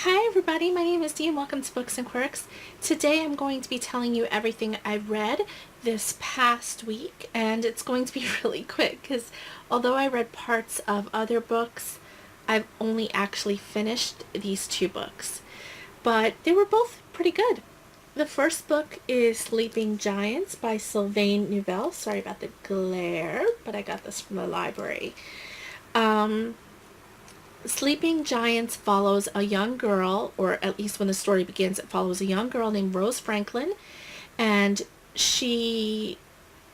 Hi everybody, my name is Dee and welcome to Books and Quirks. Today I'm going to be telling you everything I read this past week, and it's going to be really quick because although I read parts of other books, I've only actually finished these two books. But they were both pretty good. The first book is Sleeping Giants by Sylvain Neuvel. Sorry about the glare, but I got this from the library. Sleeping Giants follows a young girl, or at least when the story begins, it follows a young girl named Rose Franklin, and she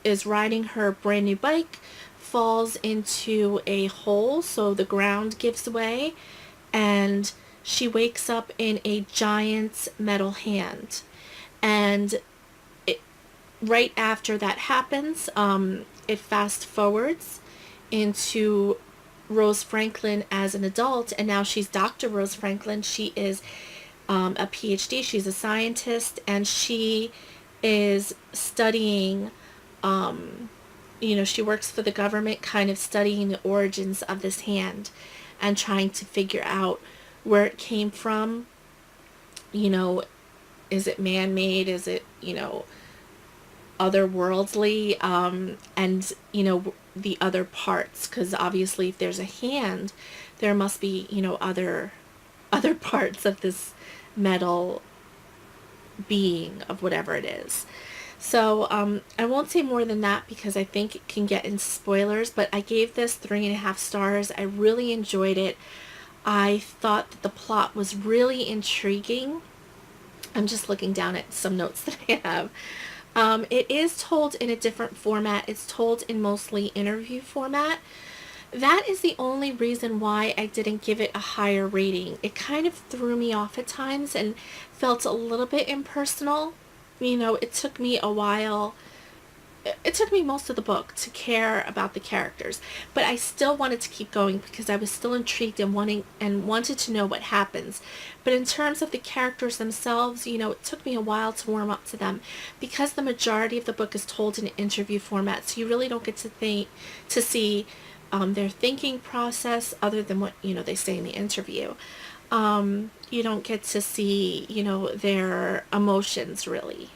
is riding her brand new bike, falls into a hole, so the ground gives way, and she wakes up in a giant's metal hand. And it, right after that happens, it fast forwards into Rose Franklin as an adult, and now she's Dr. Rose Franklin. She is a PhD. She's a scientist, and she is studying, she works for the government, kind of studying the origins of this hand and trying to figure out where it came from. Is it man-made? Is it, otherworldly? And, the other parts, because obviously if there's a hand, there must be, other parts of this metal being of whatever it is. So I won't say more than that because I think it can get into spoilers, but I gave this 3.5 stars. I really enjoyed it. I thought that the plot was really intriguing. I'm just looking down at some notes that I have. It is told in a different format. It's told in mostly interview format. That is the only reason why I didn't give it a higher rating. It kind of threw me off at times and felt a little bit impersonal. It took me a while. It took me most of the book to care about the characters, but I still wanted to keep going because I was still intrigued and wanted to know what happens. But in terms of the characters themselves, it took me a while to warm up to them because the majority of the book is told in interview format, so you really don't get to see their thinking process other than what they say in the interview. You don't get to see their emotions really.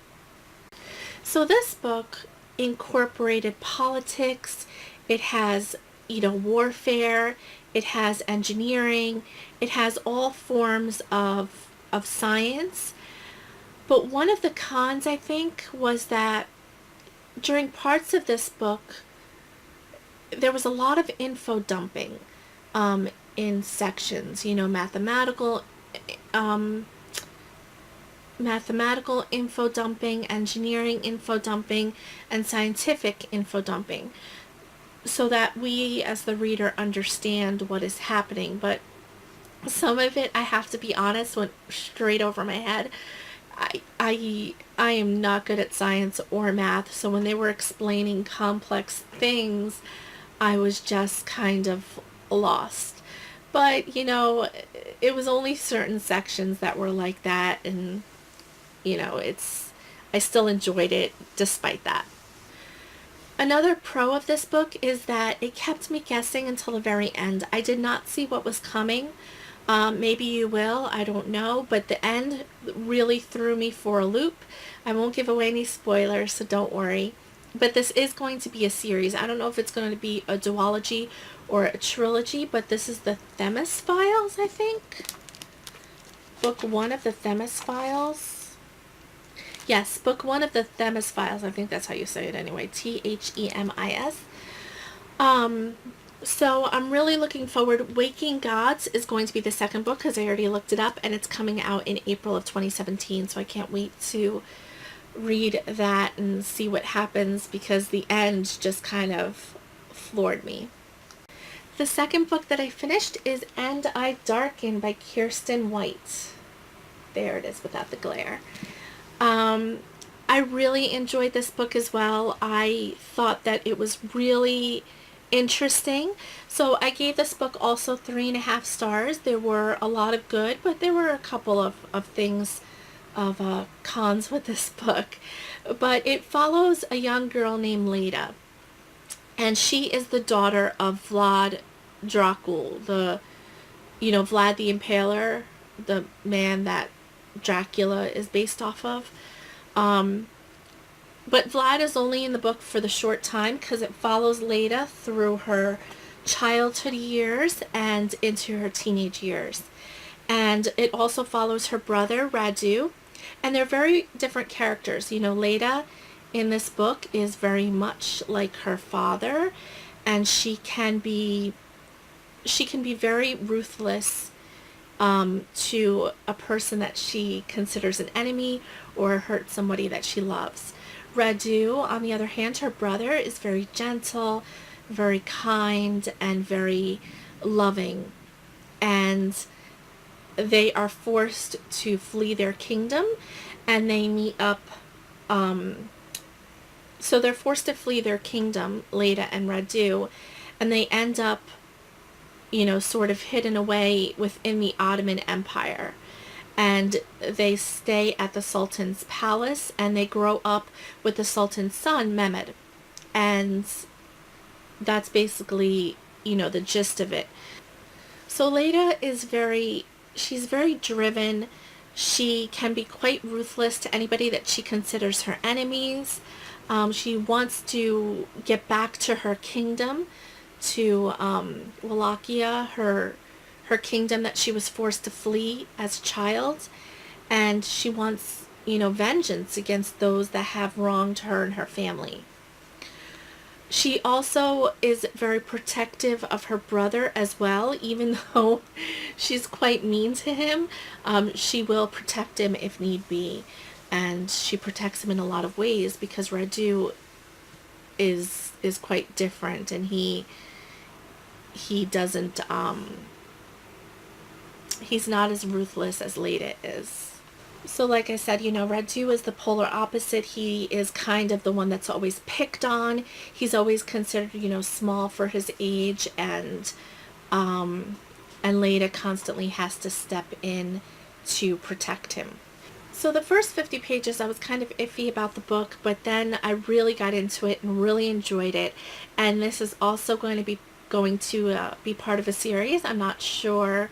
So this book incorporated politics. It has warfare, it has engineering, it has all forms of science. But one of the cons, I think, was that during parts of this book there was a lot of info dumping in sections, mathematical info dumping, engineering info dumping, and scientific info dumping, so that we as the reader understand what is happening. But some of it, I have to be honest, went straight over my head. I am not good at science or math, so when they were explaining complex things, I was just kind of lost. But it was only certain sections that were like that, and I still enjoyed it despite that. Another pro of this book is that it kept me guessing until the very end. I did not see what was coming. Maybe you will, I don't know, but the end really threw me for a loop. I won't give away any spoilers, so don't worry. But this is going to be a series. I don't know if it's going to be a duology or a trilogy, but this is the Themis Files, I think. Book 1 of the Themis Files. Yes, book 1 of the Themis Files. I think that's how you say it anyway. Themis. So I'm really looking forward. Waking Gods is going to be the second book because I already looked it up, and it's coming out in April of 2017. So I can't wait to read that and see what happens because the end just kind of floored me. The second book that I finished is And I Darken by Kirsten White. There it is without the glare. I really enjoyed this book as well. I thought that it was really interesting. So I gave this book also 3.5 stars. There were a lot of good, but there were a couple of things, of cons with this book. But it follows a young girl named Leda. And she is the daughter of Vlad Dracul, Vlad the Impaler, the man that Dracula is based off of. Um, but Vlad is only in the book for the short time because it follows Leda through her childhood years and into her teenage years. And it also follows her brother, Radu. And they're very different characters. You know, Leda in this book is very much like her father, and she can be very ruthless to a person that she considers an enemy or hurt somebody that she loves. Radu, on the other hand, her brother, is very gentle, very kind, and very loving. And they are forced to flee their kingdom, and they meet up. So they're forced to flee their kingdom, Leda and Radu, and they end up, sort of hidden away within the Ottoman Empire. And they stay at the Sultan's palace, and they grow up with the Sultan's son, Mehmed. And that's basically, the gist of it. So Leda she's very driven. She can be quite ruthless to anybody that she considers her enemies. She wants to get back to her kingdom, to Wallachia, her kingdom that she was forced to flee as a child. And she wants, vengeance against those that have wronged her and her family. She also is very protective of her brother as well, even though she's quite mean to him. She will protect him if need be, and she protects him in a lot of ways because Radu is quite different, and he doesn't he's not as ruthless as Leda is. So like I said, Radu is the polar opposite. He is kind of the one that's always picked on. He's always considered, small for his age, and Leda constantly has to step in to protect him. So the first 50 pages I was kind of iffy about the book, but then I really got into it and really enjoyed it. And this is also going to be part of a series. I'm not sure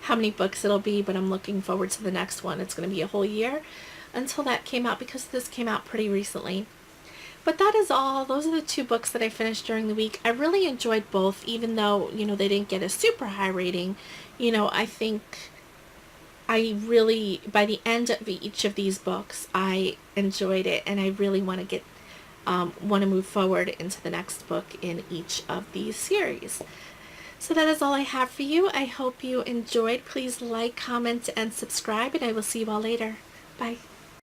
how many books it'll be, but I'm looking forward to the next one. It's going to be a whole year until that came out, because this came out pretty recently. But that is all. Those are the two books that I finished during the week. I really enjoyed both, even though, they didn't get a super high rating. I think by the end of each of these books, I enjoyed it, and I really want to move forward into the next book in each of these series. So that is all I have for you. I hope you enjoyed. Please like, comment, and subscribe, and I will see you all later. Bye.